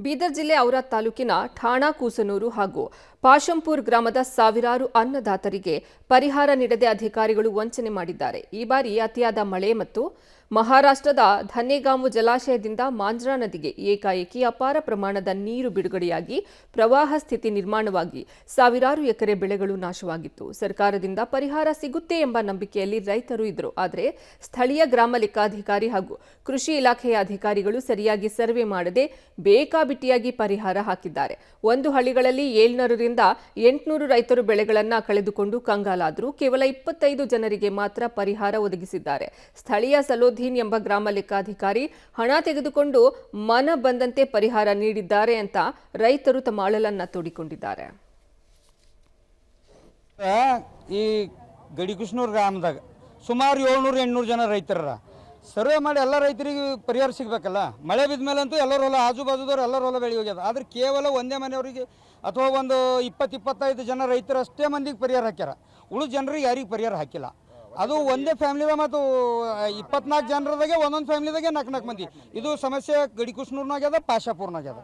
ಬೀದರ್ ಜಿಲ್ಲೆ ಔರಾದ್ ತಾಲೂಕಿನ ಠಾಣಾ ಕೂಸನೂರು ಹಾಗೂ ಪಾಶಂಪುರ್ ಗ್ರಾಮದ ಸಾವಿರಾರು ಅನ್ನದಾತರಿಗೆ ಪರಿಹಾರ ನೀಡದೆ ಅಧಿಕಾರಿಗಳು ವಂಚನೆ ಮಾಡಿದ್ದಾರೆ. ಈ ಬಾರಿ ಅತಿಯಾದ ಮಳೆ ಮತ್ತು ಮಹಾರಾಷ್ಟ್ರದ ಧನ್ನೇಗಾಂವು ಜಲಾಶಯದಿಂದ ಮಾಂಜ್ರಾ ನದಿಗೆ ಏಕಾಏಕಿ ಅಪಾರ ಪ್ರಮಾಣದ ನೀರು ಬಿಡುಗಡೆಯಾಗಿ ಪ್ರವಾಹ ಸ್ಥಿತಿ ನಿರ್ಮಾಣವಾಗಿ ಸಾವಿರಾರು ಎಕರೆ ಬೆಳೆಗಳು ನಾಶವಾಗಿತ್ತು. ಸರ್ಕಾರದಿಂದ ಪರಿಹಾರ ಸಿಗುತ್ತೆ ಎಂಬ ನಂಬಿಕೆಯಲ್ಲಿ ರೈತರು ಇದ್ದರು. ಆದರೆ ಸ್ಥಳೀಯ ಗ್ರಾಮ ಲೆಕ್ಕಾಧಿಕಾರಿ ಹಾಗೂ ಕೃಷಿ ಇಲಾಖೆಯ ಅಧಿಕಾರಿಗಳು ಸರಿಯಾಗಿ ಸರ್ವೆ ಮಾಡದೆ ಬೇಕಾಬಿಟ್ಟಿಯಾಗಿ ಪರಿಹಾರ ಹಾಕಿದ್ದಾರೆ. ಒಂದು ಹಳ್ಳಿಗಳಲ್ಲಿ 700 ರಿಂದ 800 ರೈತರು ಬೆಳೆಗಳನ್ನು ಕಳೆದುಕೊಂಡು ಕಂಗಾಲಾದರು. ಕೇವಲ 25 ಜನರಿಗೆ ಮಾತ್ರ ಪರಿಹಾರ ಒದಗಿಸಿದ್ದಾರೆ. ಸ್ಥಳೀಯ ಸಲೋಧೀನ್ ಎಂಬ ಗ್ರಾಮ ಲೆಕ್ಕಾಧಿಕಾರಿ ಹಣ ತೆಗೆದುಕೊಂಡು ಮನ ಬಂದಂತೆ ಪರಿಹಾರ ನೀಡಿದ್ದಾರೆ ಅಂತ ರೈತರು ತಮ್ಮ ಅಳಲನ್ನ ತೋಡಿಕೊಂಡಿದ್ದಾರೆ. ಈ ಗಡಿಕೃಷ್ಣೂರು ಗ್ರಾಮದಾಗ ಸುಮಾರು 700-800 ಜನ ರೈತರ ಸರ್ವೆ ಮಾಡಿ ಎಲ್ಲ ರೈತರಿಗೆ ಪರಿಹಾರ ಸಿಗಬೇಕಲ್ಲ. ಮಳೆ ಬಿದ್ದ ಮೇಲೆ ಅಂತೂ ಎಲ್ಲರ ಹೊಲ ಆಜು ಬಾಜುದವ್ರು ಎಲ್ಲರ ಹೊಲ ಬೆಳೆ ಹೋಗ್ಯದ. ಆದ್ರೆ ಕೇವಲ ಒಂದೇ ಮನೆಯವರಿಗೆ ಅಥವಾ ಒಂದು 20-25 ಜನ ರೈತರು ಅಷ್ಟೇ ಮಂದಿಗೆ ಪರಿಹಾರ ಹಾಕ್ಯಾರ. ಉಳಿದ ಜನರಿಗೆ ಯಾರಿಗೆ ಪರಿಹಾರ ಹಾಕಿಲ್ಲ. ಅದು ಒಂದೇ ಫ್ಯಾಮಿಲಿದ ಮತ್ತು 24 ಜನರದಾಗೆ ಒಂದೊಂದು ಫ್ಯಾಮಿಲಿದಾಗೆ 4 ಮಂದಿ. ಇದು ಸಮಸ್ಯೆ ಗಡಿಕೃಷ್ಣೂರ್ನಾಗ್ಯದ, ಪಾಶಾಪುರ್ನಾಗ್ಯದ.